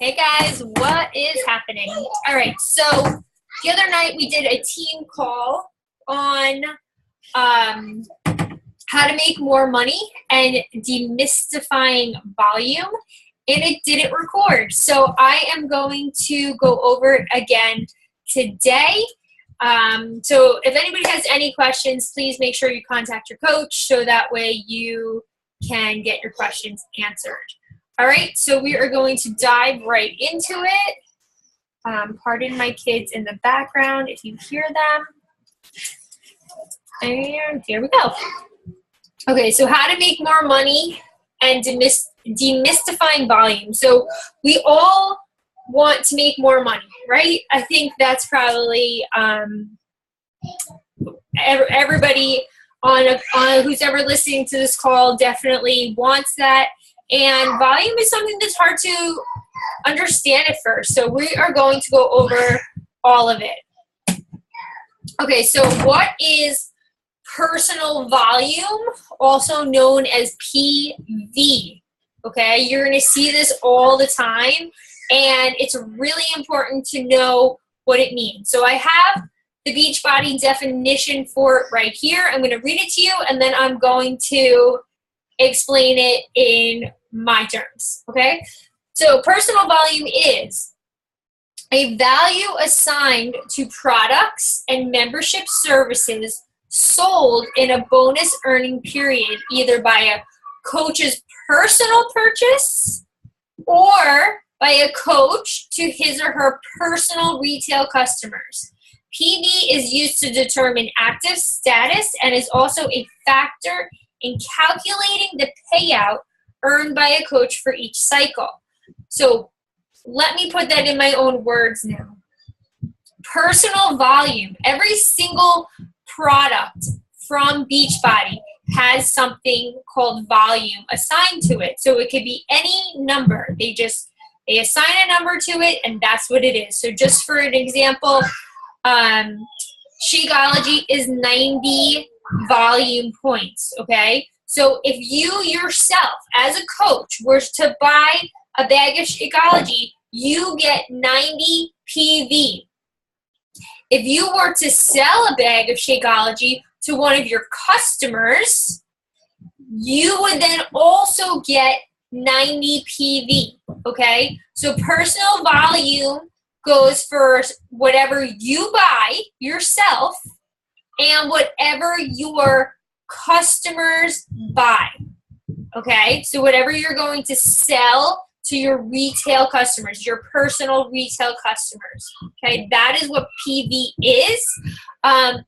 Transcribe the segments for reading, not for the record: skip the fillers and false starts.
Hey guys, what is happening? All right, so the other night we did a team call on how to make more money and demystifying volume, and it didn't record. So I am going to go over it again today. So if anybody has any questions, please make sure you contact your coach so that way you can get your questions answered. All right, so we are going to dive right into it. Pardon my kids in the background if you hear them. And here we go. Okay, so how to make more money and demystifying volume. So we all want to make more money, right? I think that's probably everybody on who's ever listening to this call definitely wants that. And volume is something that's hard to understand at first. So we are going to go over all of it. Okay, so what is personal volume, also known as PV? Okay, you're going to see this all the time, and it's really important to know what it means. So I have the Beachbody definition for it right here. I'm going to read it to you, and then I'm going to explain it in my terms, okay? So personal volume is a value assigned to products and membership services sold in a bonus earning period, either by a coach's personal purchase or by a coach to his or her personal retail customers. PV is used to determine active status and is also a factor in calculating the payout earned by a coach for each cycle. So let me put that in my own words now. Personal volume. Every single product from Beachbody has something called volume assigned to it. So it could be any number. They assign a number to it, and that's what it is. So just for an example, Shakeology is 90 volume points, okay? So if you yourself, as a coach, were to buy a bag of Shakeology, you get 90 PV. If you were to sell a bag of Shakeology to one of your customers, you would then also get 90 PV, okay? So personal volume goes for whatever you buy yourself and whatever your customers buy, okay? So whatever you're going to sell to your retail customers, your personal retail customers, okay? That is what PV is.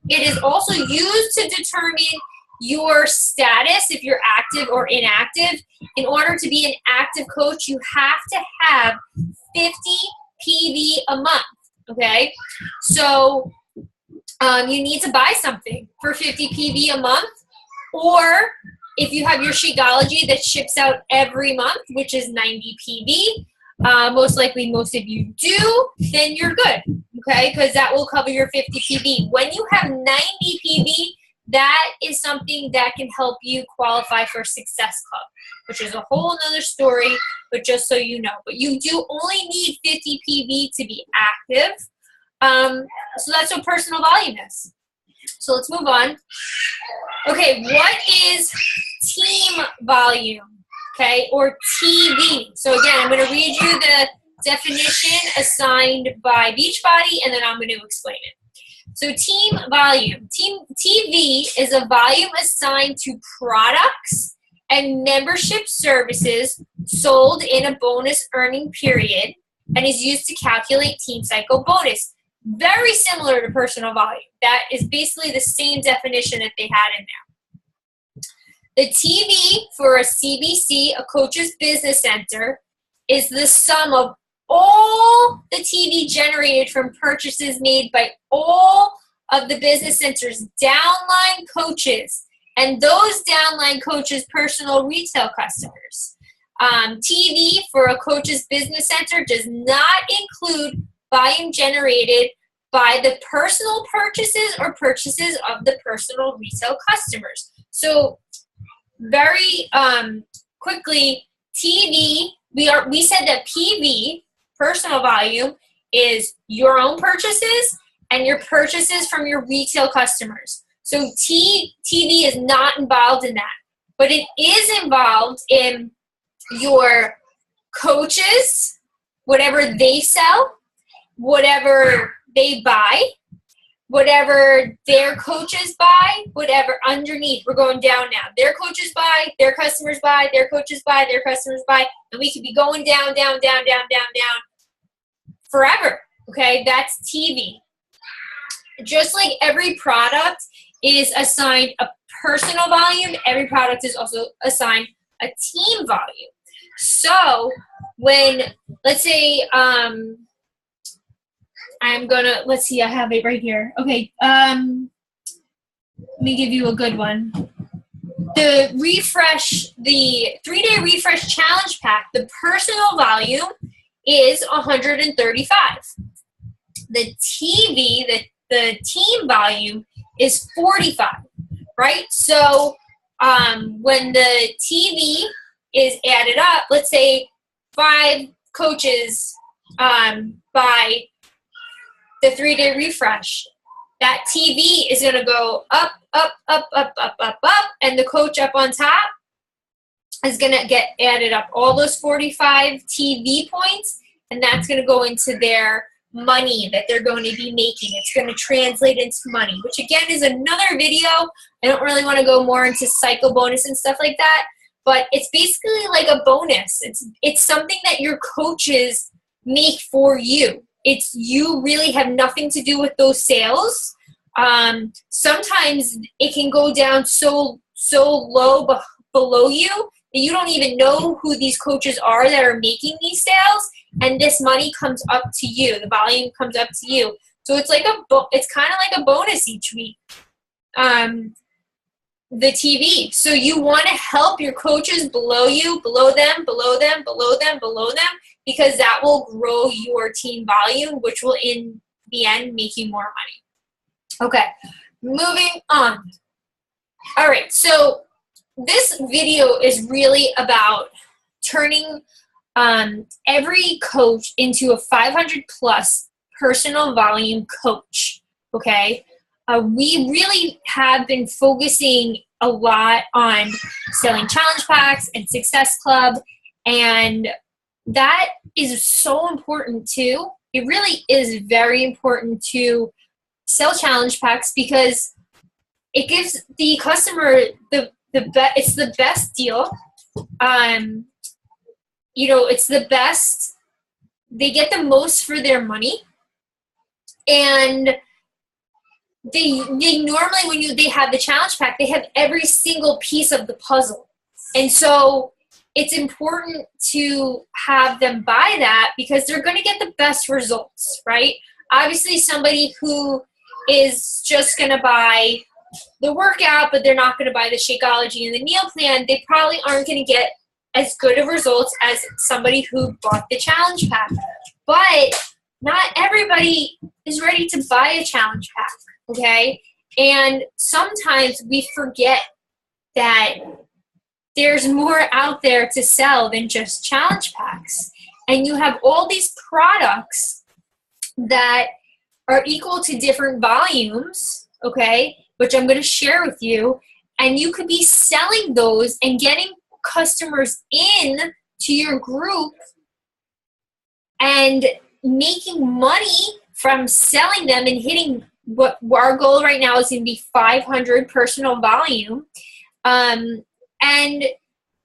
It is also used to determine your status, if you're active or inactive. In order to be an active coach, you have to have 50 PV a month, okay? So you need to buy something for 50 PV a month, or if you have your Shakeology that ships out every month, which is 90 PV, most likely most of you do, then you're good, okay? Because that will cover your 50 PV. When you have 90 PV, that is something that can help you qualify for Success Club, which is a whole nother story, but just so you know. But you do only need 50 PV to be active. So that's what personal volume is. So let's move on. Okay, what is team volume, okay, or TV? So again, I'm going to read you the definition assigned by Beachbody, and then I'm going to explain it. So team volume. TV is a volume assigned to products and membership services sold in a bonus earning period and is used to calculate team cycle bonus. Very similar to personal volume. That is basically the same definition that they had in there. The TV for a CBC, a coach's business center, is the sum of all the TV generated from purchases made by all of the business center's downline coaches and those downline coaches' personal retail customers. TV for a coach's business center does not include volume generated by the personal purchases or purchases of the personal retail customers. So very quickly, TV, we said that PV personal volume is your own purchases and your purchases from your retail customers. So TV is not involved in that, but it is involved in your coaches, whatever they sell, whatever they buy, whatever their coaches buy, whatever underneath. We're going down now. Their coaches buy, their customers buy, their coaches buy, their customers buy, and we could be going down, down, down, down, down, down forever. Okay, that's TV. Just like every product is assigned a personal volume, every product is also assigned a team volume. So when, let's say, let's see, I have it right here. Okay, let me give you a good one. The 3-day refresh challenge pack, the personal volume is 135. The the team volume is 45, right? So when the TV is added up, let's say 5 coaches buy the 3-day refresh, that TV is going to go up, up, up, up, up, up, up, and the coach up on top is going to get added up, all those 45 TV points, and that's going to go into their money that they're going to be making. It's going to translate into money, which again is another video. I don't really want to go more into cycle bonus and stuff like that, but it's basically like a bonus. It's something that your coaches make for you. It's you really have nothing to do with those sales. Sometimes it can go down so low below you that you don't even know who these coaches are that are making these sales, and this money comes up to you. The volume comes up to you. So it's like it's kind of like a bonus each week. The TV. So you want to help your coaches below you, below them, below them, below them, below them, because that will grow your team volume, which will in the end make you more money. Okay, moving on. All right, so this video is really about turning every coach into a 500 plus personal volume coach. Okay, we really have been focusing a lot on selling challenge packs and Success Club, and that is so important too. It really is very important to sell challenge packs because it gives the customer it's the best deal. It's the best. They get the most for their money, and they normally when they have the challenge pack, they have every single piece of the puzzle, and so it's important to have them buy that because they're going to get the best results, right? Obviously, somebody who is just going to buy the workout, but they're not going to buy the Shakeology and the meal plan, they probably aren't going to get as good of results as somebody who bought the challenge pack. But not everybody is ready to buy a challenge pack, okay? And sometimes we forget that there's more out there to sell than just challenge packs. And you have all these products that are equal to different volumes, okay, which I'm going to share with you. And you could be selling those and getting customers in to your group and making money from selling them and hitting what our goal right now is going to be 500 personal volume. And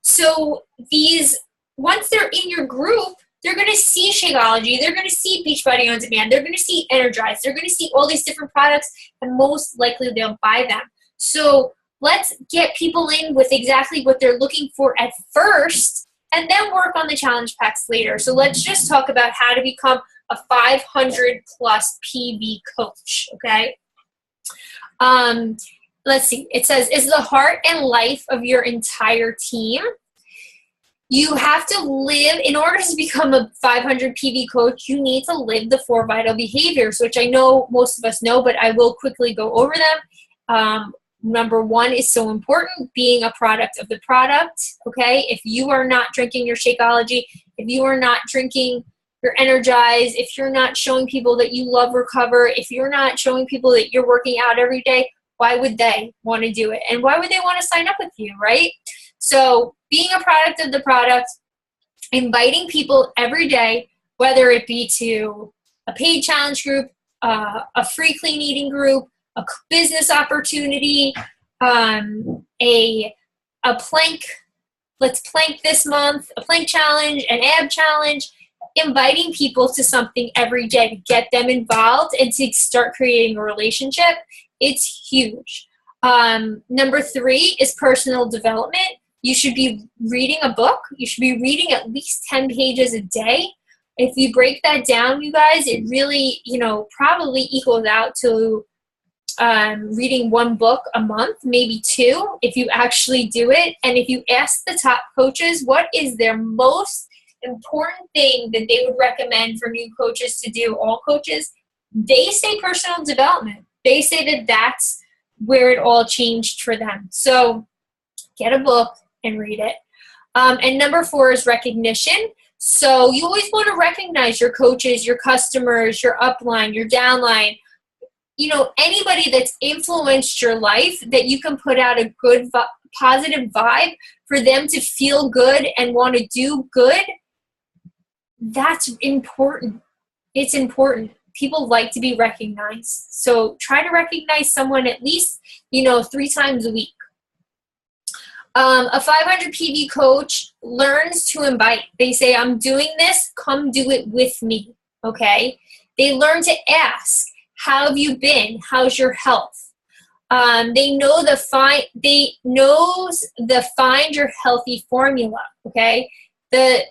so once they're in your group, they're going to see Shakeology, they're going to see Beachbody on Demand, they're going to see Energize, they're going to see all these different products, and most likely they'll buy them. So let's get people in with exactly what they're looking for at first, and then work on the challenge packs later. So let's just talk about how to become a 500 plus PV coach, okay? Let's see. It says, is the heart and life of your entire team. You have to live, in order to become a 500 PV coach, you need to live the 4 vital behaviors, which I know most of us know, but I will quickly go over them. Number 1 is so important, being a product of the product, okay? If you are not drinking your Shakeology, if you are not drinking you're energized, if you're not showing people that you love Recover, if you're not showing people that you're working out every day, why would they want to do it? And why would they want to sign up with you, right? So being a product of the product, inviting people every day, whether it be to a paid challenge group, a free clean eating group, a business opportunity, a plank, let's plank this month, a plank challenge, an ab challenge, inviting people to something every day to get them involved and to start creating a relationship. It's huge. Number 3 is personal development. You should be reading a book. You should be reading at least 10 pages a day. If you break that down, you guys, it really, probably equals out to reading 1 book a month, maybe 2, if you actually do it. And if you ask the top coaches what is their most important thing that they would recommend for new coaches to do, all coaches, they say personal development. They say that that's where it all changed for them. So get a book and read it. And number 4 is recognition. So you always want to recognize your coaches, your customers, your upline, your downline, anybody that's influenced your life, that you can put out a good, positive vibe for them to feel good and want to do good. That's important. It's important. People like to be recognized. So try to recognize someone at least, 3 times a week. A 500 PV coach learns to invite. They say, I'm doing this, come do it with me, okay? They learn to ask, how have you been? How's your health? They know the find your healthy formula, okay? The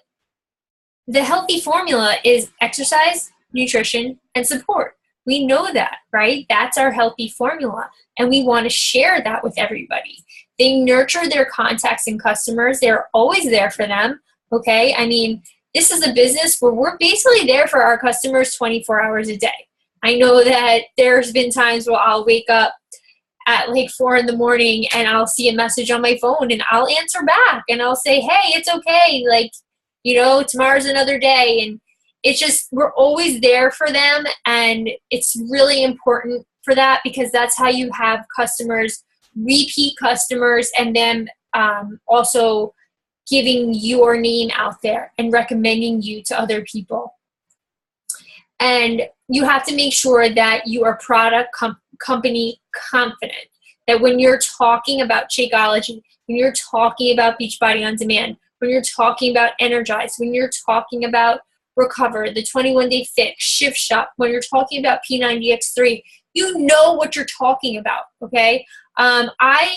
healthy formula is exercise, nutrition, and support. We know that, right? That's our healthy formula, and we want to share that with everybody. They nurture their contacts and customers. They're always there for them, okay? I mean, this is a business where we're basically there for our customers 24 hours a day. I know that there's been times where I'll wake up at like 4 in the morning and I'll see a message on my phone and I'll answer back and I'll say, hey, it's okay. Like, tomorrow's another day. And it's just, we're always there for them. And it's really important for that, because that's how you have customers, repeat customers, and then also giving your name out there and recommending you to other people. And you have to make sure that you are product company confident, that when you're talking about Shakeology, when you're talking about Beachbody On Demand, when you're talking about Energize, when you're talking about Recover, the 21-day fix, Shift Shop, when you're talking about P90X3, you know what you're talking about, okay? I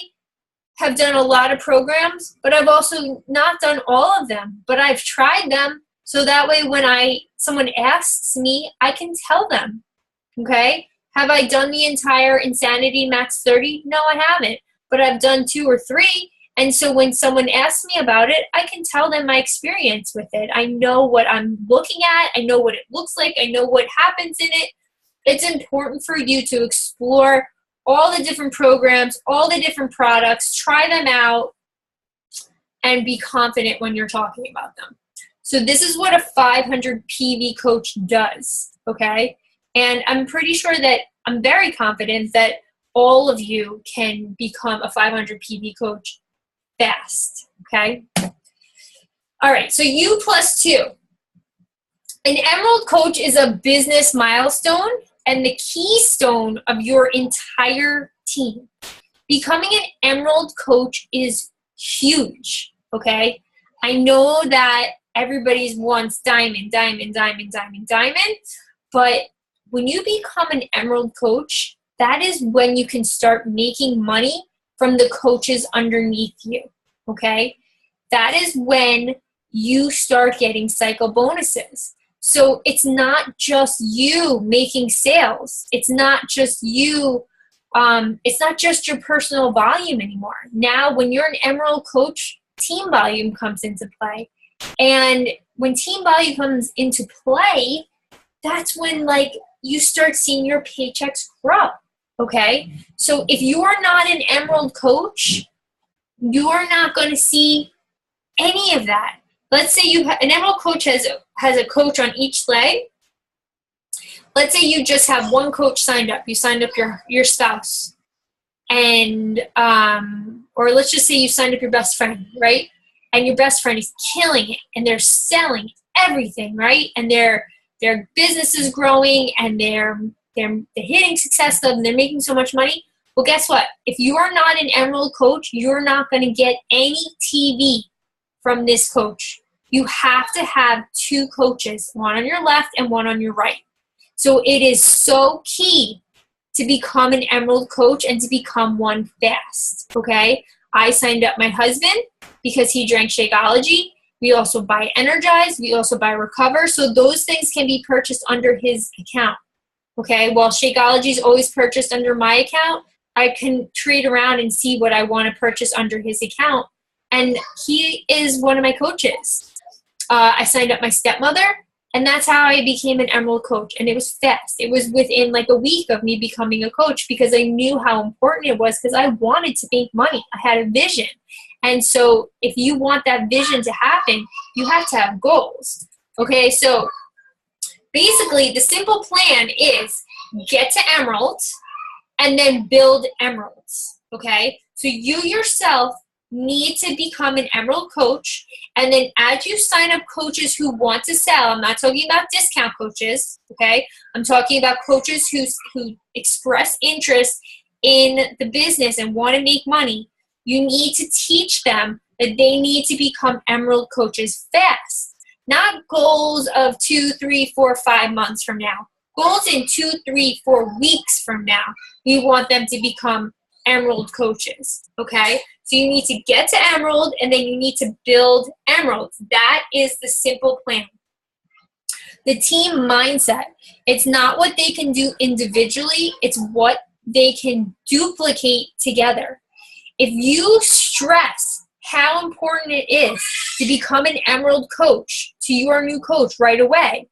have done a lot of programs, but I've also not done all of them, but I've tried them. So that way when someone asks me, I can tell them, okay? Have I done the entire Insanity Max 30? No, I haven't, but I've done 2 or 3. And so when someone asks me about it, I can tell them my experience with it. I know what I'm looking at. I know what it looks like. I know what happens in it. It's important for you to explore all the different programs, all the different products, try them out, and be confident when you're talking about them. So this is what a 500 PV coach does, okay? And I'm pretty sure that I'm very confident that all of you can become a 500 PV coach fast, okay? All right, so U+2. An Emerald Coach is a business milestone and the keystone of your entire team. Becoming an Emerald Coach is huge, okay? I know that everybody's wants diamond, diamond, diamond, diamond, diamond, but when you become an Emerald Coach, that is when you can start making money from the coaches underneath you, okay? That is when you start getting cycle bonuses. So it's not just you making sales. It's not just you, it's not just your personal volume anymore. Now, when you're an Emerald Coach, team volume comes into play. And when team volume comes into play, that's when you start seeing your paychecks grow. Okay, so if you are not an Emerald Coach, you are not going to see any of that. let's say an emerald coach has a coach on each leg. Let's say you just have one coach signed up. You signed up your spouse, and or let's just say you signed up your best friend, right? And your best friend is killing it, and they're selling everything, right? And their business is growing, and they're hitting success level, and they're making so much money. Well, guess what? If you are not an emerald coach, you're not going to get any TV from this coach. You have to have two coaches, one on your left and one on your right. So it is so key to become an emerald coach and to become one fast, okay? I signed up my husband because he drank Shakeology. We also buy Energize. We also buy Recover. So those things can be purchased under his account, okay? While Shakeology is always purchased under my account, I can trade around and see what I want to purchase under his account. And he is one of my coaches. I signed up my stepmother, and that's how I became an emerald coach. And it was fast. It was within like a week of me becoming a coach because I knew how important it was because I wanted to make money. I had a vision. And so if you want that vision to happen, you have to have goals. Okay, so basically the simple plan is get to emerald and then build emeralds. Okay, so you yourself need to become an emerald coach, and then as you sign up coaches who want to sell, I'm not talking about discount coaches, okay? I'm talking about coaches who express interest in the business and want to make money. You need to teach them that they need to become emerald coaches fast, not goals of 2, 3, 4, 5 months from now. Goals in 2, 3, 4 weeks from now. We want them to become emerald coaches, okay? So you need to get to emerald, and then you need to build emeralds. That is the simple plan. The team mindset, it's not what they can do individually, it's what they can duplicate together. If you stress how important it is to become an emerald coach to your new coach right away,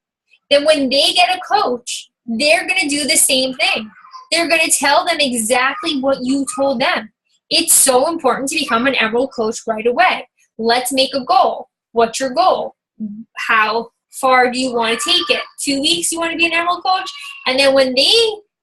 then when they get a coach, they're going to do the same thing. They're going to tell them exactly what you told them. It's so important to become an emerald coach right away. Let's make a goal. What's your goal? How far do you want to take it? 2 weeks you want to be an emerald coach? And then when they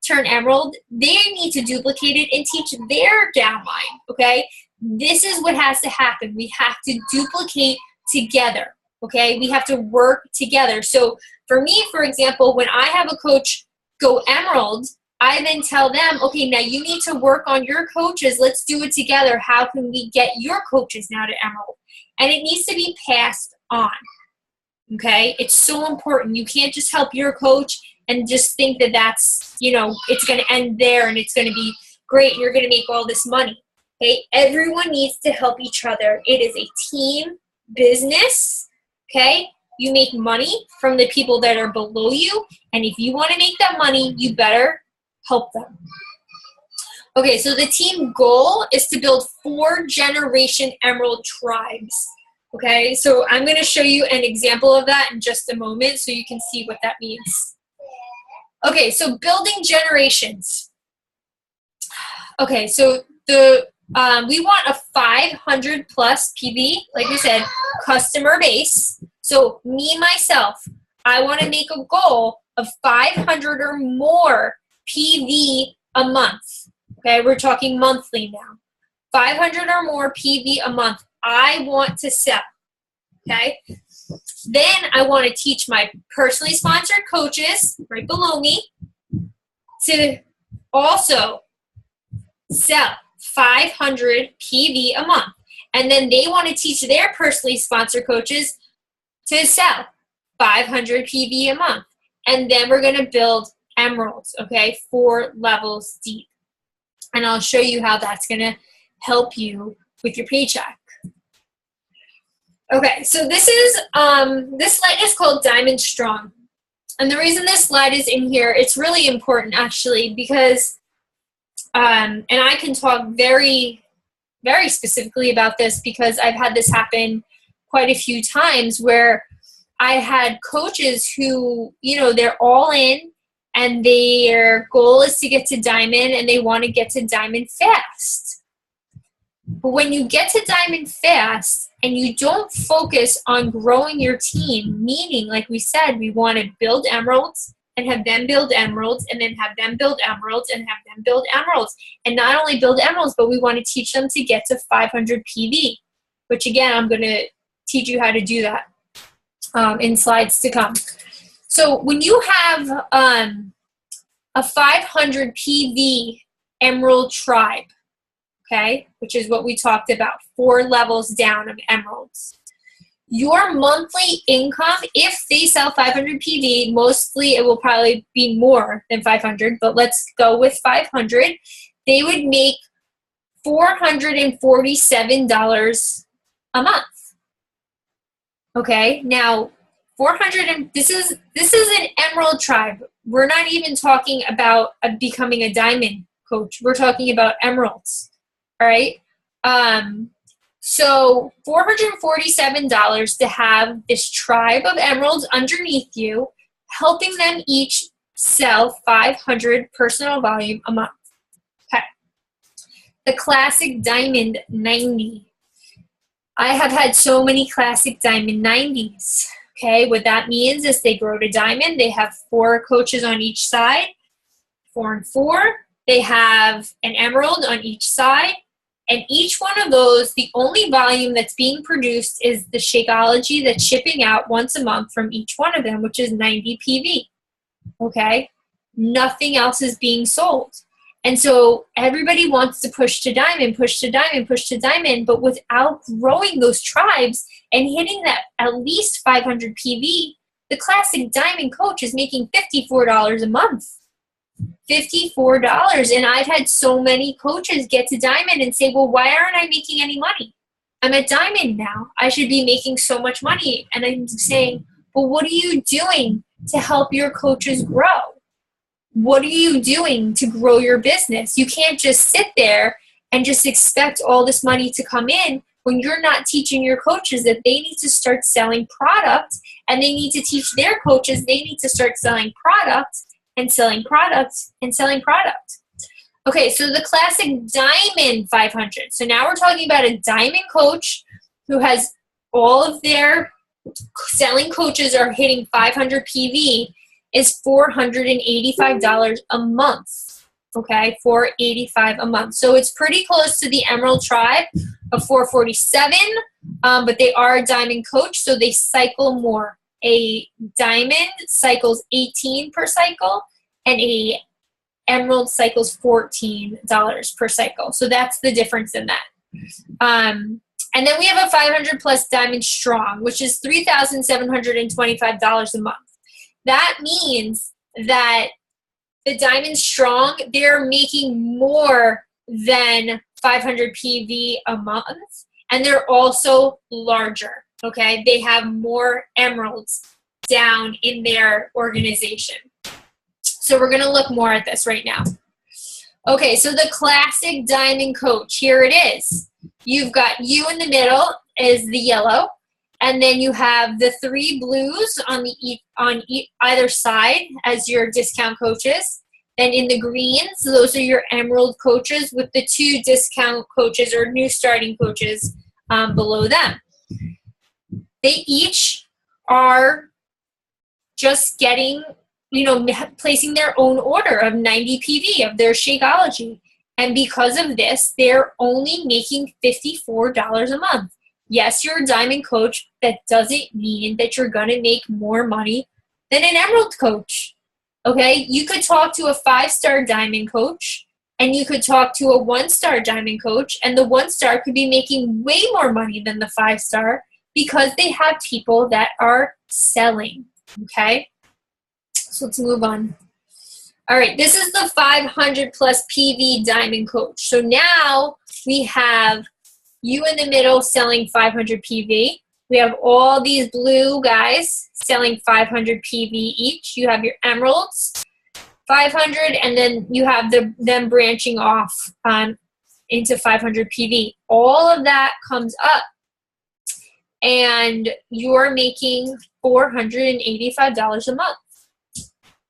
turn emerald, they need to duplicate it and teach their downline, okay? This is what has to happen. We have to duplicate together, okay? We have to work together. So for me, for example, when I have a coach go emerald, I then tell them, okay, now you need to work on your coaches. Let's do it together. How can we get your coaches now to emerald? And it needs to be passed on, okay? It's so important. You can't just help your coach and just think that that's, it's going to end there and it's going to be great and you're going to make all this money, okay? Everyone needs to help each other. It is a team business, okay? You make money from the people that are below you, and if you want to make that money, you better help them. Okay, so the team goal is to build 4-generation emerald tribes. Okay, so I'm going to show you an example of that in just a moment so you can see what that means. Okay, so building generations. Okay, so we want a 500 plus PV, like we said, customer base. So me, myself, I want to make a goal of 500 or more PV a month. Okay, we're talking monthly now. 500 or more PV a month. I want to sell. Okay, then I want to teach my personally sponsored coaches right below me to also sell 500 PV a month. And then they want to teach their personally sponsored coaches to sell 500 PV a month. And then we're going to build emeralds, okay, 4 levels deep. And I'll show you how that's going to help you with your paycheck. Okay, so this slide is called Diamond Strong. And the reason this slide is in here, it's really important actually because, and I can talk very, very specifically about this because I've had this happen quite a few times where I had coaches who, they're all in and their goal is to get to diamond and they want to get to diamond fast. But when you get to diamond fast and you don't focus on growing your team, meaning, like we said, we want to build emeralds and have them build emeralds and then have them build emeralds and have them build emeralds. And not only build emeralds, but we want to teach them to get to 500 PV, which again, I'm going to teach you how to do that in slides to come. So when you have a 500 PV emerald tribe, okay, which is what we talked about, 4 levels down of emeralds. Your monthly income, if they sell 500 PV, mostly it will probably be more than 500, but let's go with 500. They would make $447 a month. Okay, now 400, and this is an emerald tribe. We're not even talking about becoming a diamond coach. We're talking about emeralds. All right. So $447 to have this tribe of emeralds underneath you, helping them each sell 500 personal volume a month. Okay. The classic diamond 90. I have had so many classic diamond 90s. Okay. What that means is they grow to diamond. They have 4 coaches on each side, 4 and 4. They have an emerald on each side. And each one of those, the only volume that's being produced is the Shakeology that's shipping out once a month from each one of them, which is 90 PV. Okay? Nothing else is being sold. And so everybody wants to push to diamond, push to diamond, push to diamond, but without growing those tribes and hitting that at least 500 PV, the classic diamond coach is making $54 a month. $54. And I've had so many coaches get to diamond and say, well, why aren't I making any money? I'm at diamond now. I should be making so much money. And I'm saying, well, what are you doing to help your coaches grow? What are you doing to grow your business? You can't just sit there and just expect all this money to come in when you're not teaching your coaches that they need to start selling product, and they need to teach their coaches they need to start selling product and selling products and selling product. Okay, so the classic diamond 500. So now we're talking about a diamond coach who has all of their selling coaches are hitting 500 PV is $485 a month. Okay, $485 a month. So it's pretty close to the Emerald Tribe of 447, but they are a diamond coach, so they cycle more. A diamond cycles 18 per cycle, and a emerald cycles $14 per cycle. So that's the difference in that. And then we have a 500 plus diamond strong, which is $3,725 a month. That means that the diamond strong, they're making more than 500 PV a month, and they're also larger. Okay, they have more emeralds down in their organization. So we're going to look more at this right now. Okay, so the classic diamond coach, here it is. You've got you in the middle is the yellow, and then you have the 3 blues on either side as your discount coaches. Then in the greens, those are your emerald coaches with the 2 discount coaches or new starting coaches below them. They each are just getting, placing their own order of 90 PV of their Shakeology. And because of this, they're only making $54 a month. Yes, you're a diamond coach. That doesn't mean that you're going to make more money than an emerald coach. Okay? You could talk to a 5-star diamond coach, and you could talk to a 1-star diamond coach, and the 1-star could be making way more money than the 5-star, because they have people that are selling, okay? So let's move on. All right, this is the 500 plus PV diamond coach. So now we have you in the middle selling 500 PV. We have all these blue guys selling 500 PV each. You have your emeralds, 500, and then you have them branching off into 500 PV. All of that comes up, and you're making $485 a month.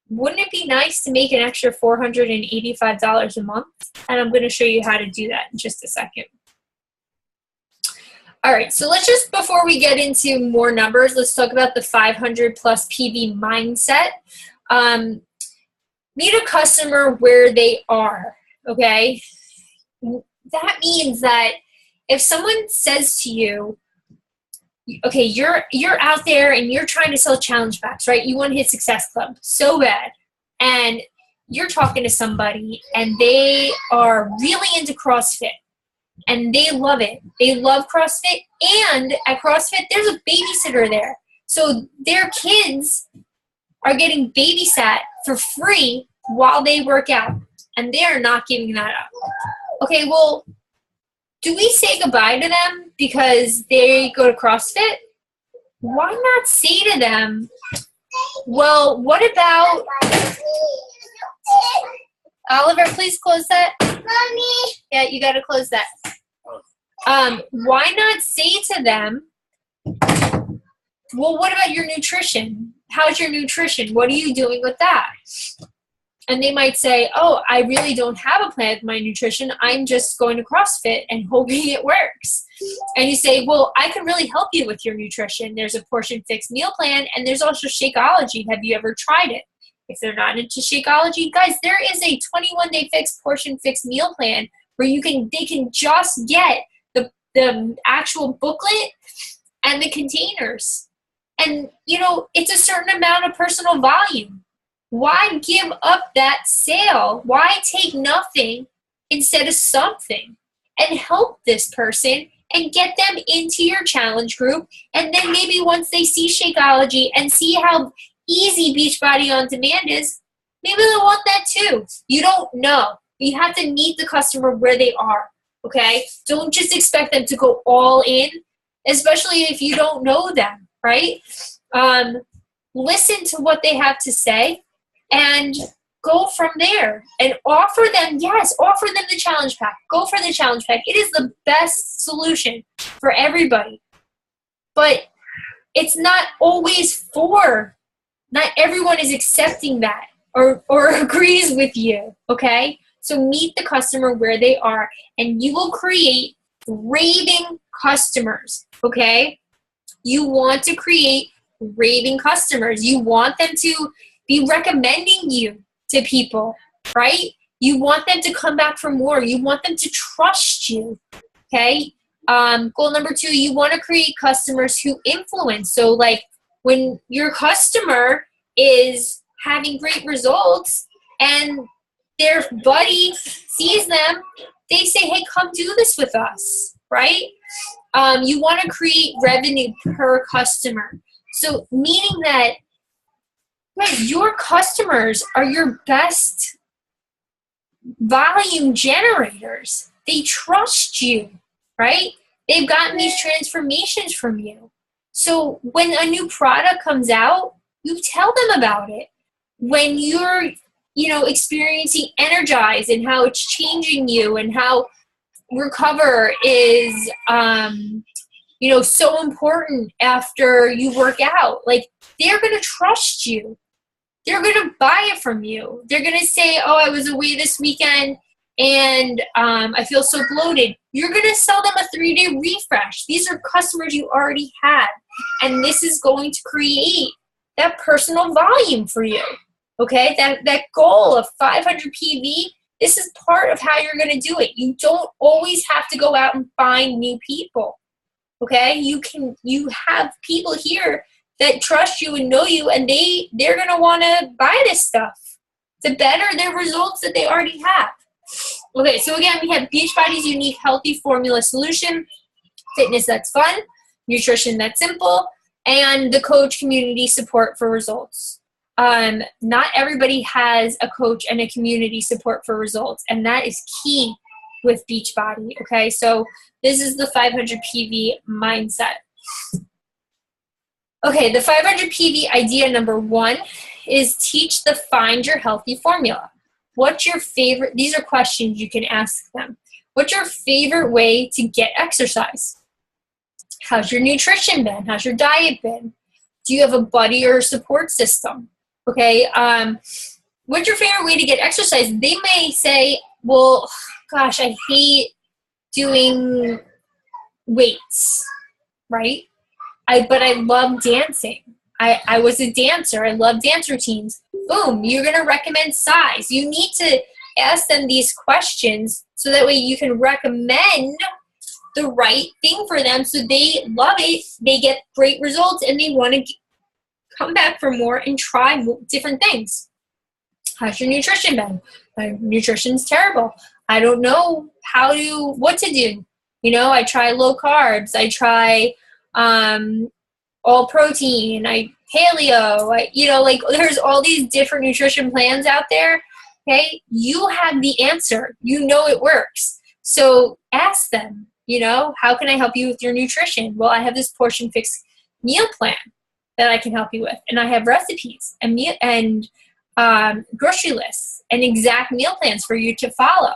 Wouldn't it be nice to make an extra $485 a month? And I'm going to show you how to do that in just a second. All right, so let's just, before we get into more numbers, let's talk about the 500 plus PV mindset. Meet a customer where they are, okay? That means that if someone says to you, okay, you're out there and you're trying to sell challenge packs, right? You want to hit Success Club so bad. And you're talking to somebody and they are really into CrossFit and they love it. They love CrossFit, and at CrossFit there's a babysitter there. So their kids are getting babysat for free while they work out, and they are not giving that up. Okay, well, do we say goodbye to them because they go to CrossFit? Why not say to them, well, what about... Oliver, please close that. Mommy. Yeah, you got to close that. Why not say to them, well, what about your nutrition? How's your nutrition? What are you doing with that? And they might say, oh, I really don't have a plan with my nutrition. I'm just going to CrossFit and hoping it works. And you say, well, I can really help you with your nutrition. There's a portion fixed meal plan, and there's also Shakeology. Have you ever tried it? If they're not into Shakeology, guys, there is a 21-day fixed portion fixed meal plan where they can just get the actual booklet and the containers. And, it's a certain amount of personal volume. Why give up that sale? Why take nothing instead of something and help this person and get them into your challenge group? And then maybe once they see Shakeology and see how easy Beachbody on Demand is, maybe they'll want that too. You don't know. You have to meet the customer where they are, okay? Don't just expect them to go all in, especially if you don't know them, right? Listen to what they have to say and go from there and offer them the challenge pack. Go for the challenge pack. It is the best solution for everybody. But it's not always not everyone is accepting that or agrees with you, okay? So meet the customer where they are, and you will create raving customers, okay? You want to create raving customers. You want them to be recommending you to people, right? You want them to come back for more. You want them to trust you, okay? Goal number 2, you want to create customers who influence. So like when your customer is having great results and their buddy sees them, they say, hey, come do this with us, right? You want to create revenue per customer. So meaning that your customers are your best volume generators. They trust you, right? They've gotten these transformations from you. So when a new product comes out, you tell them about it. When you're, experiencing Energize and how it's changing you and how Recover is, so important after you work out. Like, they're going to trust you. They're going to buy it from you. They're going to say, oh, I was away this weekend and I feel so bloated. You're going to sell them a 3-day refresh. These are customers you already had. And this is going to create that personal volume for you. Okay? That goal of 500 PV, this is part of how you're going to do it. You don't always have to go out and find new people. Okay? You have people here that trust you and know you, and they're going to want to buy this stuff to better their results that they already have. Okay, so again, we have Beachbody's unique healthy formula solution, fitness that's fun, nutrition that's simple, and the coach community support for results. Not everybody has a coach and a community support for results, and that is key with Beachbody. Okay, so this is the 500 PV mindset. Okay, the 500 PV idea number 1 is teach the find your healthy formula. What's your favorite, these are questions you can ask them. What's your favorite way to get exercise? How's your nutrition been? How's your diet been? Do you have a buddy or a support system? Okay, what's your favorite way to get exercise? They may say, well, gosh, I hate doing weights, right? But I love dancing. I was a dancer. I love dance routines. Boom, you're going to recommend size. You need to ask them these questions so that way you can recommend the right thing for them so they love it, they get great results, and they want to come back for more and try different things. How's your nutrition been? My nutrition's terrible. I don't know what to do. You know, I try low carbs. I try all protein. Paleo. Like there's all these different nutrition plans out there. Okay, you have the answer. You know it works. So ask them. You know, how can I help you with your nutrition? Well, I have this portion fixed meal plan that I can help you with, and I have recipes and grocery lists and exact meal plans for you to follow.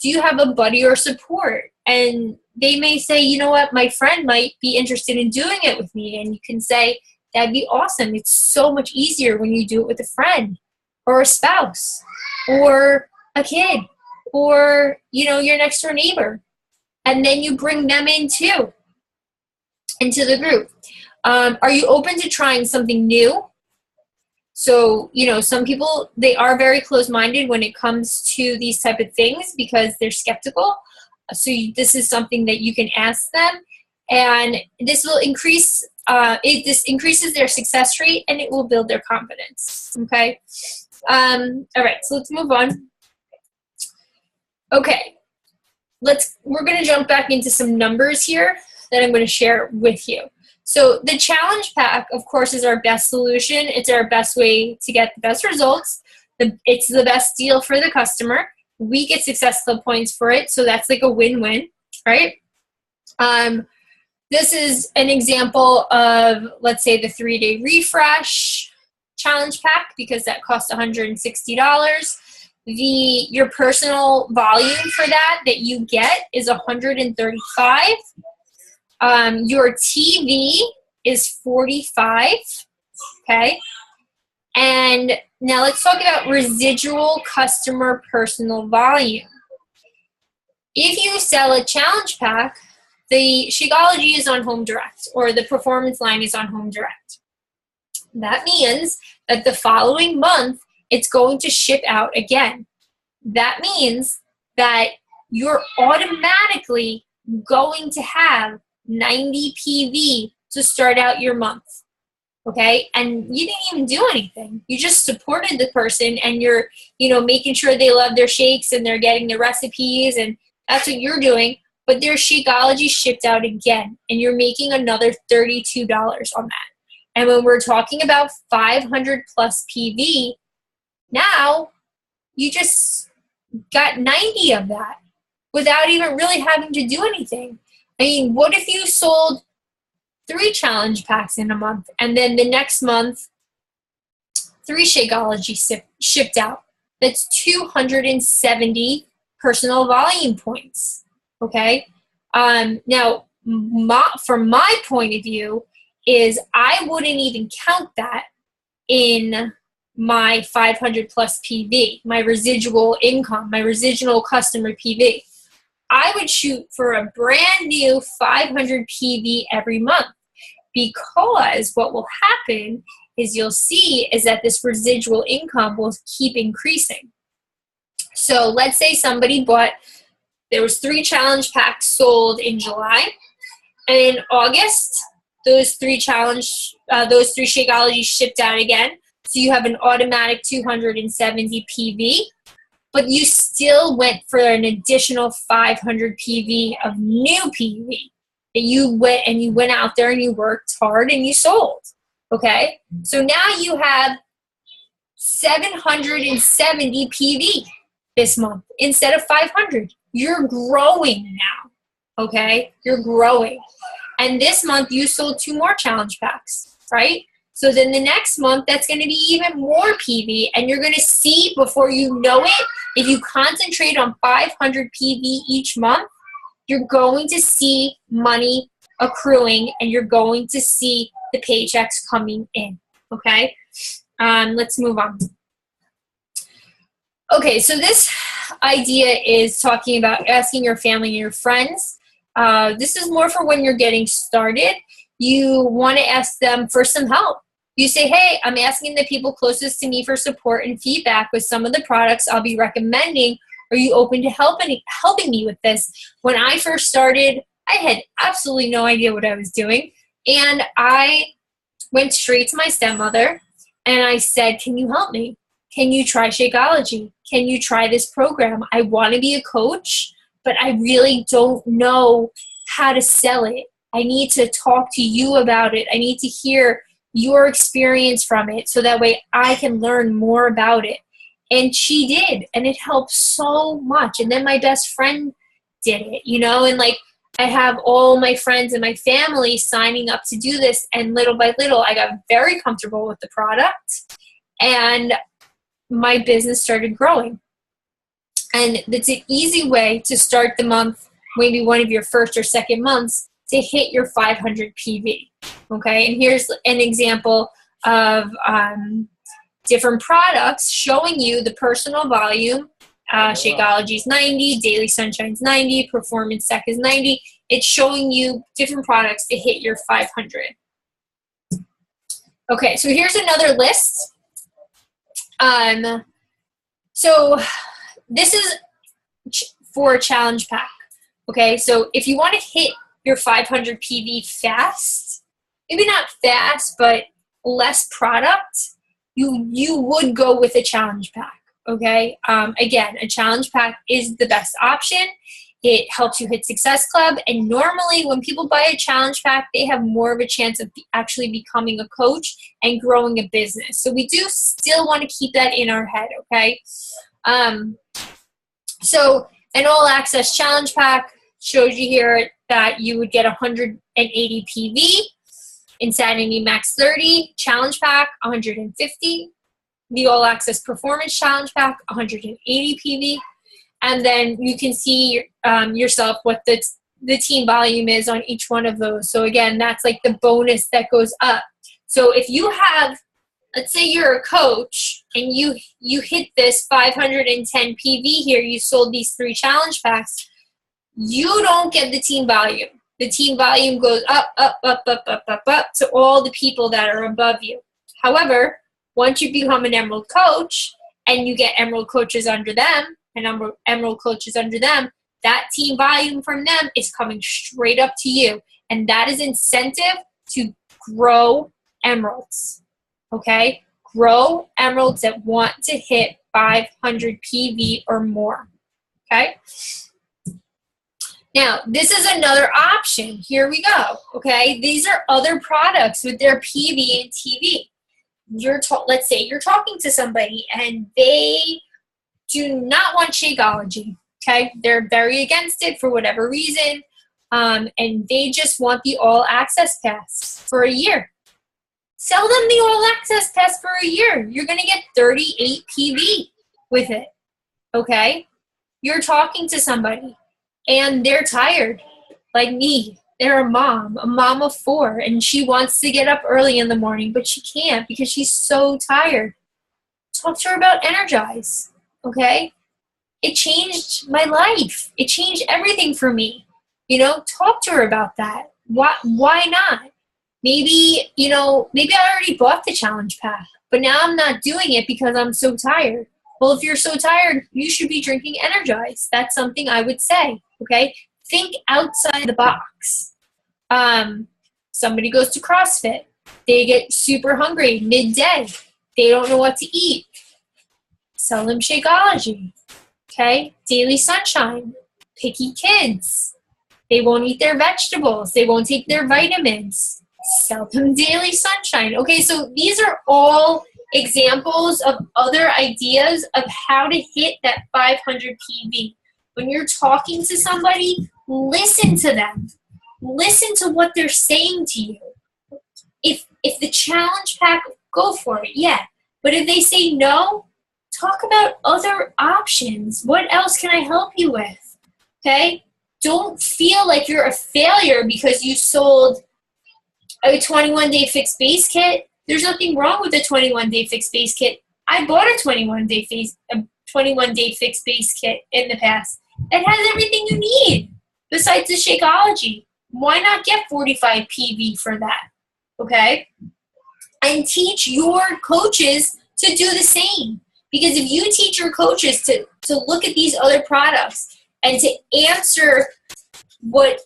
Do you have a buddy or support? And they may say, you know what, my friend might be interested in doing it with me. And you can say, that'd be awesome. It's so much easier when you do it with a friend or a spouse or a kid or, you know, your next door neighbor. And then you bring them in too, into the group. Are you open to trying something new? So, you know, some people, they are very close-minded when it comes to these type of things because they're skeptical. So this is something that you can ask them, and this will increase, this increases their success rate, and it will build their confidence, okay? All right, so let's move on. Okay, we're gonna jump back into some numbers here that I'm gonna share with you. So the challenge pack, of course, is our best solution. It's our best way to get the best results. It's the best deal for the customer. We get successful points for it, so that's like a win-win, right? This is an example of, let's say, the 3-day refresh challenge pack because that costs $160. Your personal volume for that you get is 135. Your TV is 45, okay? And now let's talk about residual customer personal volume. If you sell a challenge pack, the Shakeology is on Home Direct, or the Performance line is on Home Direct. That means that the following month, it's going to ship out again. That means that you're automatically going to have 90 PV to start out your month, okay? And you didn't even do anything. You just supported the person, and you're, you know, making sure they love their shakes and they're getting the recipes, and that's what you're doing. But their Shakeology shipped out again, and you're making another $32 on that. And when we're talking about 500 plus PV, now you just got 90 of that without even really having to do anything. I mean, what if you sold 3 challenge packs in a month, and then the next month, 3 Shakeology shipped out? That's 270 personal volume points, okay? Now, from my point of view, is I wouldn't even count that in my 500 plus PV, my residual income, my residual customer PV. I would shoot for a brand new 500 PV every month, because what will happen is you'll see is that this residual income will keep increasing. So let's say somebody there was 3 challenge packs sold in July, and in August, those 3 Shakeology shipped out again. So you have an automatic 270 PV, but you still went for an additional 500 PV of new PV that you went out there and you worked hard and you sold, okay? So now you have 770 PV this month instead of 500. You're growing now, okay? You're growing. And this month you sold 2 more challenge packs, right? So then the next month, that's going to be even more PV, and you're going to see before you know it, if you concentrate on 500 PV each month, you're going to see money accruing, and you're going to see the paychecks coming in, okay? Let's move on. Okay, so this idea is talking about asking your family and your friends This is more for when you're getting started. You want to ask them for some help. You say, hey, I'm asking the people closest to me for support and feedback with some of the products I'll be recommending. Are you open to helping me with this? When I first started, I had absolutely no idea what I was doing. And I went straight to my stepmother and I said, can you help me? Can you try Shakeology? Can you try this program? I want to be a coach, but I really don't know how to sell it. I need to talk to you about it. I need to hear your experience from it so that way I can learn more about it. And she did, and it helped so much. And then my best friend did it, and like I have all my friends and my family signing up to do this, and little by little I got very comfortable with the product and my business started growing. And it's an easy way to start the month, maybe one of your first or second months, to hit your 500 PV. Okay, and here's an example of different products showing you the personal volume. Shakeology is 90, Daily Sunshine's 90, Performance Sec is 90. It's showing you different products to hit your 500. Okay, so here's another list. So this is for a challenge pack. Okay, so if you want to hit your 500 PV fast, maybe not fast, but less product, you would go with a challenge pack. Okay, again, a challenge pack is the best option. It helps you hit Success Club, and normally when people buy a challenge pack, they have more of a chance of actually becoming a coach and growing a business. So we do still want to keep that in our head, okay? So an all-access challenge pack shows you here that you would get 180 PV. Insanity Max 30 challenge pack, 150. The all-access performance challenge pack, 180 PV. And then you can see yourself what the team volume is on each one of those. So again, that's like the bonus that goes up. So if you have, let's say you're a coach and you hit this 510 PV here, you sold these 3 challenge packs, you don't get the team volume. The team volume goes up, up, up, up, up, up, up to all the people that are above you. However, once you become an Emerald coach and you get Emerald coaches under them and Emerald coaches under them, that team volume from them is coming straight up to you. And that is incentive to grow Emeralds. Okay? Grow Emeralds that want to hit 500 PV or more. Okay? Now, this is another option. Here we go. Okay? These are other products with their PV and TV. Let's say you're talking to somebody and they do not want Shakeology. Okay? They're very against it for whatever reason. And they just want the all access pass for a year. Sell them the all access pass for a year. You're going to get 38 PV with it. Okay? You're talking to somebody and they're tired, like me. They're a mom of 4, and she wants to get up early in the morning, but she can't because she's so tired. Talk to her about Energize, okay? It changed my life. It changed everything for me. Talk to her about that. Why not? Maybe I already bought the challenge pack, but now I'm not doing it because I'm so tired. Well, if you're so tired, you should be drinking Energize. That's something I would say, okay? Think outside the box. Somebody goes to CrossFit. They get super hungry midday. They don't know what to eat. Sell them Shakeology, okay? Daily Sunshine. Picky kids. They won't eat their vegetables. They won't take their vitamins. Sell them Daily Sunshine. Okay, so these are all examples of other ideas of how to hit that 500 PV. When you're talking to somebody, listen to them. Listen to what they're saying to you. If the challenge pack, go for it, yeah. But if they say no, talk about other options. What else can I help you with? Okay? Don't feel like you're a failure because you sold a 21-day fixed base kit. There's nothing wrong with a 21-day fixed base kit. I bought a 21-day fixed base kit in the past. It has everything you need. besides the Shakeology. Why not get 45 PV for that? Okay? And teach your coaches to do the same. Because if you teach your coaches to look at these other products and to answer what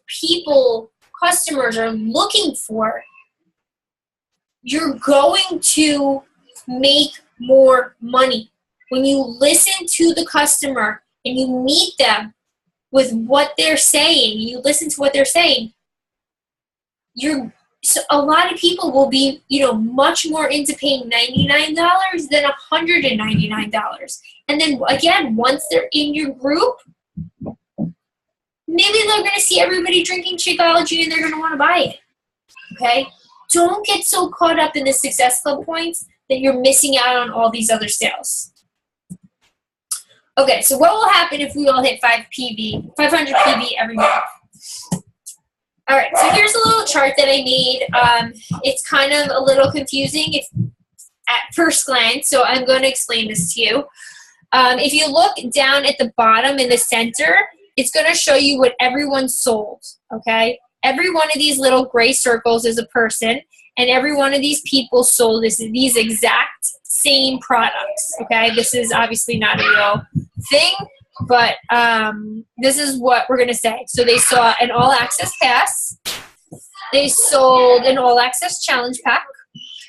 customers are looking for, you're going to make more money. When you listen to the customer and you meet them with what they're saying, you listen to what they're saying, so a lot of people will be, much more into paying $99 than $199. And then again, once they're in your group, maybe they're going to see everybody drinking Shakeology and they're going to want to buy it. Okay? Don't get so caught up in the Success Club points that you're missing out on all these other sales. Okay, so what will happen if we all hit 500 PV every month? All right, so here's a little chart that I made. It's kind of a little confusing at first glance, so I'm going to explain this to you. If you look down at the bottom in the center, it's going to show you what everyone sold, okay? Every one of these little gray circles is a person, and every one of these people sold these exact same products, okay? This is obviously not a real thing, but this is what we're going to say. So they saw an all-access pass. They sold an all-access challenge pack.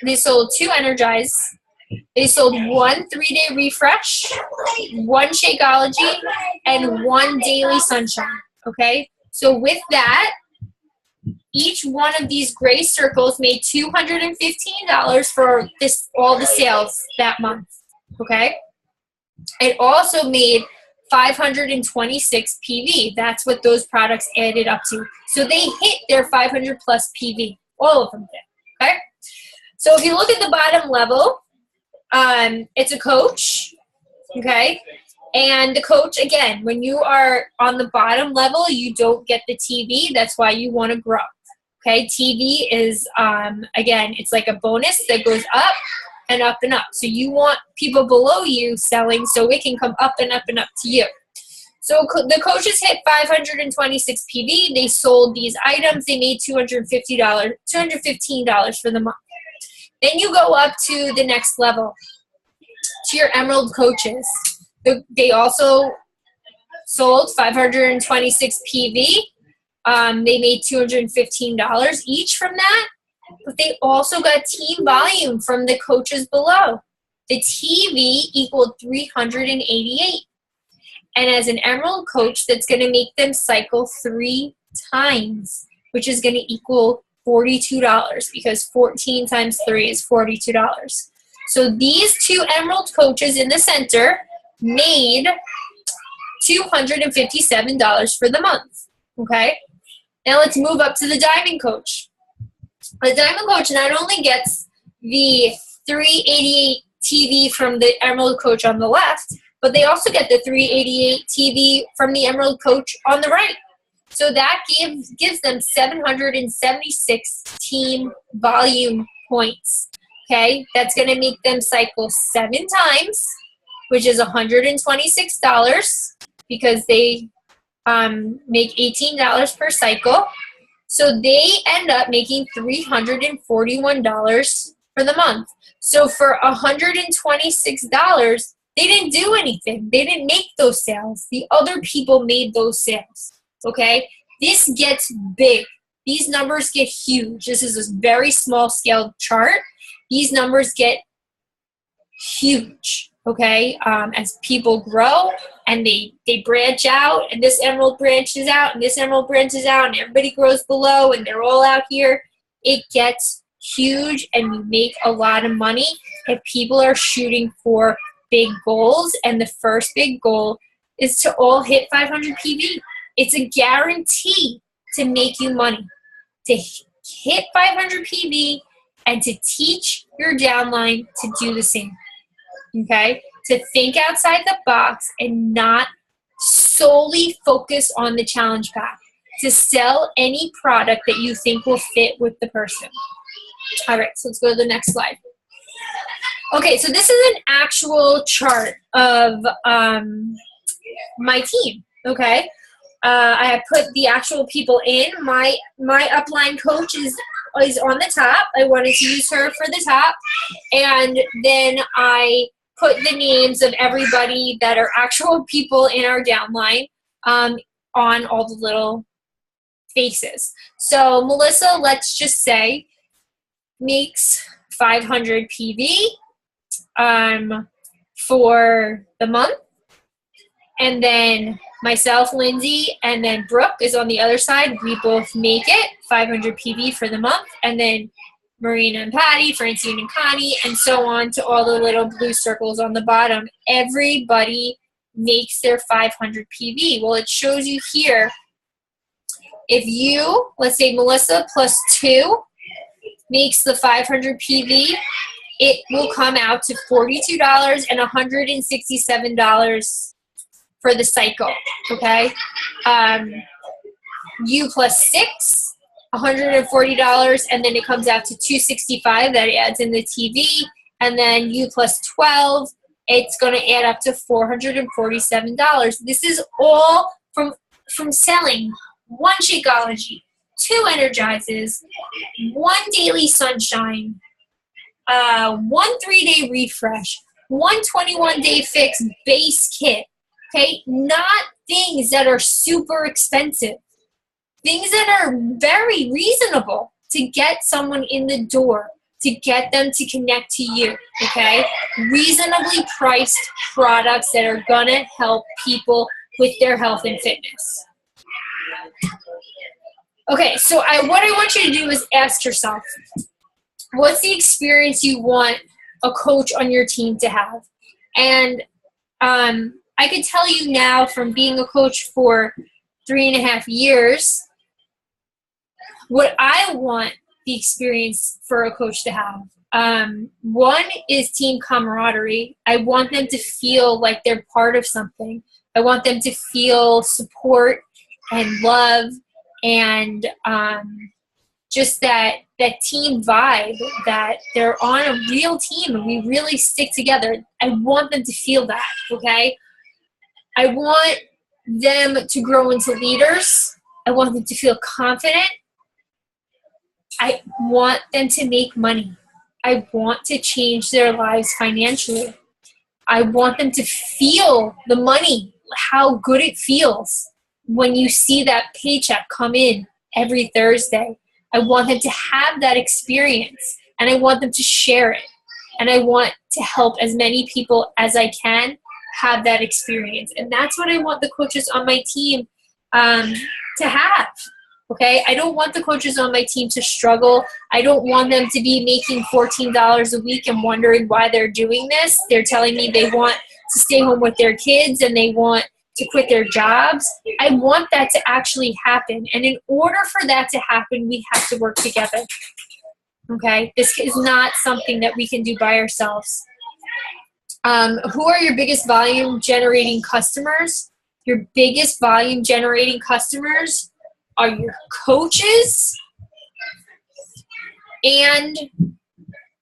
They sold 2 Energize. They sold 1 3-day refresh, 1 Shakeology, and 1 daily sunshine, okay? So with that, each one of these gray circles made $215 for all the sales that month, okay? It also made 526 PV. That's what those products added up to. So they hit their 500 plus PV. All of them did, okay? So if you look at the bottom level, it's a coach, okay? And the coach, again, when you are on the bottom level, you don't get the TV. That's why you want to grow, okay? TV is, again, it's like a bonus that goes up and up and up. So you want people below you selling so it can come up and up and up to you. So the coaches hit 526 PV. They sold these items. They made $215 for the month. Then you go up to the next level, to your Emerald coaches. They also sold 526 PV. They made $215 each from that. But they also got team volume from the coaches below. The TV equaled 388. And as an Emerald coach, that's going to make them cycle 3 times, which is going to equal $42 because 14 times 3 is $42. So these 2 Emerald coaches in the center made $257 for the month, okay? Now let's move up to the Diamond coach. The Diamond coach not only gets the 388 TV from the Emerald coach on the left, but they also get the 388 TV from the Emerald coach on the right. So that gives them 776 team volume points, okay? That's going to make them cycle 7 times, which is $126 because they make $18 per cycle. So they end up making $341 for the month. So for $126, they didn't do anything. They didn't make those sales. The other people made those sales, okay? This gets big. These numbers get huge. This is a very small scale chart. These numbers get huge, okay? As people grow and they branch out, and this Emerald branches out, and this Emerald branches out, and everybody grows below, and they're all out here, it gets huge, and you make a lot of money if people are shooting for big goals. And the first big goal is to all hit 500 PV. It's a guarantee to make you money, to hit 500 PV and to teach your downline to do the same, okay? To think outside the box and not solely focus on the challenge pack, to sell any product that you think will fit with the person. All right, so let's go to the next slide. Okay, so this is an actual chart of my team, okay? I have put the actual people in. My upline coach is on the top. I wanted to use her for the top. And then I put the names of everybody that are actual people in our downline on all the little faces. So Melissa, let's just say, makes 500 PV for the month. And then myself, Lindsay, and then Brooke is on the other side. We both make it 500 PV for the month. And then Marina and Patty, Francine and Connie, and so on to all the little blue circles on the bottom. Everybody makes their 500 PV. Well, it shows you here, if you, let's say Melissa plus 2 makes the 500 PV, it will come out to $42 and $167 for the cycle, okay? You plus 6, $140, and then it comes out to $265. That adds in the TV, and then you plus 12, it's going to add up to $447. This is all from selling 1 Shakeology, 2 Energizes, 1 Daily Sunshine, 1 3-day refresh, 1 21-day fix base kit. Okay, not things that are super expensive. Things that are very reasonable to get someone in the door, to get them to connect to you, okay? Reasonably priced products that are gonna help people with their health and fitness. Okay, so what I want you to do is ask yourself, what's the experience you want a coach on your team to have? And I could tell you now from being a coach for 3.5 years, what I want the experience for a coach to have. One is team camaraderie. I want them to feel like they're part of something. I want them to feel support and love and just that team vibe, that they're on a real team and we really stick together. I want them to feel that, okay? I want them to grow into leaders. I want them to feel confident. I want them to make money. I want to change their lives financially. I want them to feel the money, how good it feels when you see that paycheck come in every Thursday. I want them to have that experience, and I want them to share it. And I want to help as many people as I can have that experience. And that's what I want the coaches on my team to have. Okay, I don't want the coaches on my team to struggle. I don't want them to be making $14 a week and wondering why they're doing this. They're telling me they want to stay home with their kids and they want to quit their jobs. I want that to actually happen. And in order for that to happen, we have to work together. Okay, this is not something that we can do by ourselves. Who are your biggest volume generating customers? Your biggest volume generating customers are your coaches and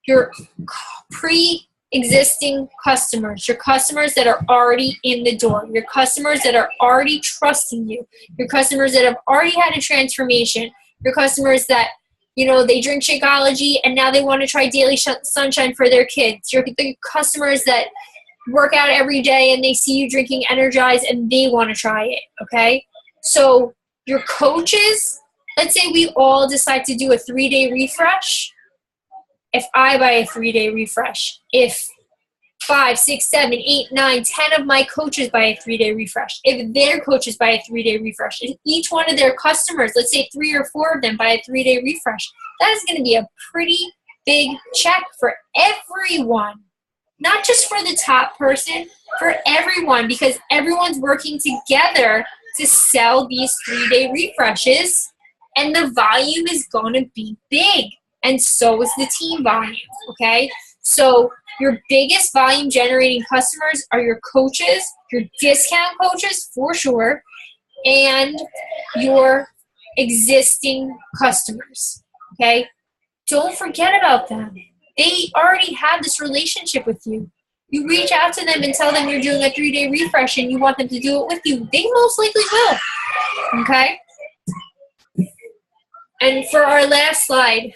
your pre-existing customers, your customers that are already in the door, your customers that are already trusting you, your customers that have already had a transformation, your customers that, you know, they drink Shakeology and now they want to try Daily Sunshine for their kids, your the customers that work out every day and they see you drinking Energize and they want to try it, okay? So your coaches, let's say we all decide to do a 3-day refresh. If I buy a 3-day refresh, if 5, 6, 7, 8, 9, 10 of my coaches buy a 3-day refresh, if their coaches buy a 3-day refresh, if each one of their customers, let's say 3 or 4 of them buy a 3-day refresh, that is going to be a pretty big check for everyone. Not just for the top person, for everyone, because everyone's working together to sell these 3-day refreshes, and the volume is going to be big, and so is the team volume, okay? So your biggest volume generating customers are your coaches, your discount coaches for sure, and your existing customers, okay? Don't forget about them. They already have this relationship with you. You reach out to them and tell them you're doing a 3-day refresh and you want them to do it with you. They most likely will. Okay? And for our last slide,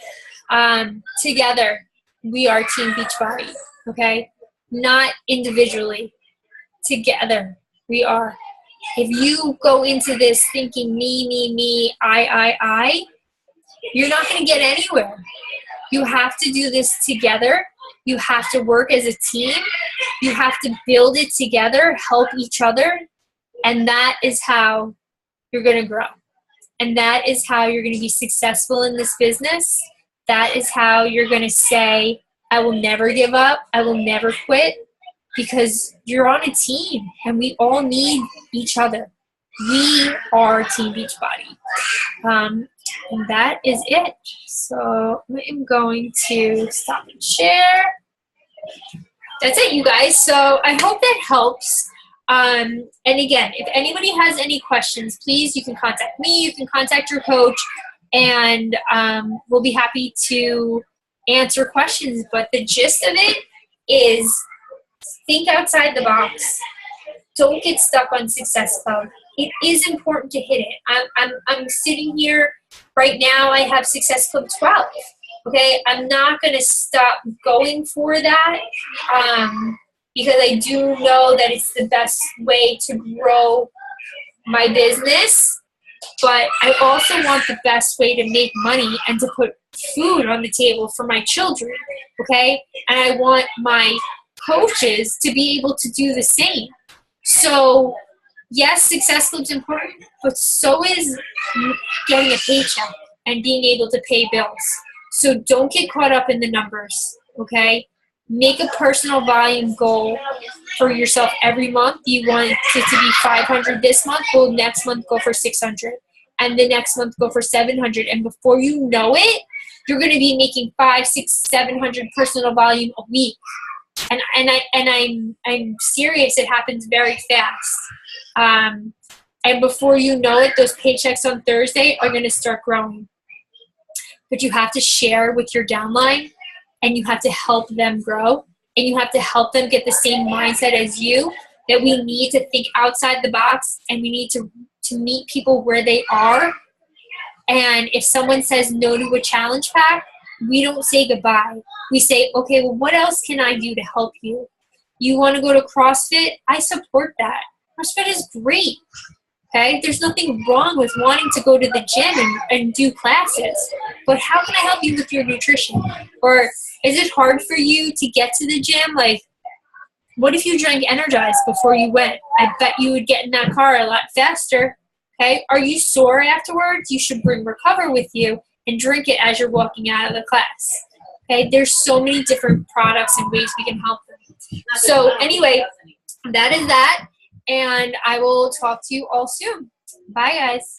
together, we are Team Beachbody. Okay? Not individually. Together, we are. If you go into this thinking me, I, you're not going to get anywhere. You have to do this together. You have to work as a team. You have to build it together, help each other, and that is how you're going to grow. And that is how you're going to be successful in this business. That is how you're going to say, I will never give up. I will never quit, because you're on a team and we all need each other. We are Team Beachbody. And that is it. So I'm going to stop and share. That's it, you guys. So I hope that helps. And again, if anybody has any questions, please, you can contact me, you can contact your coach, and we'll be happy to answer questions. But the gist of it is, think outside the box. Don't get stuck on Success Club. It is important to hit it. I'm sitting here right now. I have Success Club 12. Okay, I'm not going to stop going for that because I do know that it's the best way to grow my business. But I also want the best way to make money and to put food on the table for my children. Okay, and I want my coaches to be able to do the same. So yes, Success Club's important, but so is getting a paycheck and being able to pay bills. So don't get caught up in the numbers, okay? Make a personal volume goal for yourself every month. You want it to be 500 this month, well, next month go for 600. And the next month go for 700. And before you know it, you're going to be making 500, 600, 700 personal volume a week. And I'm serious, it happens very fast. And before you know it, those paychecks on Thursday are going to start growing. But you have to share with your downline, and you have to help them grow, and you have to help them get the same mindset as you, that we need to think outside the box, and we need to meet people where they are. And if someone says no to a challenge pack, we don't say goodbye. We say, okay, well, what else can I do to help you? You want to go to CrossFit? I support that. CrossFit is great. Okay, there's nothing wrong with wanting to go to the gym and do classes, but how can I help you with your nutrition? Or is it hard for you to get to the gym? Like, what if you drank Energize before you went? I bet you would get in that car a lot faster. Okay, are you sore afterwards? You should bring Recover with you and drink it as you're walking out of the class. Okay, there's so many different products and ways we can help them. So anyway, that is that. And I will talk to you all soon. Bye, guys.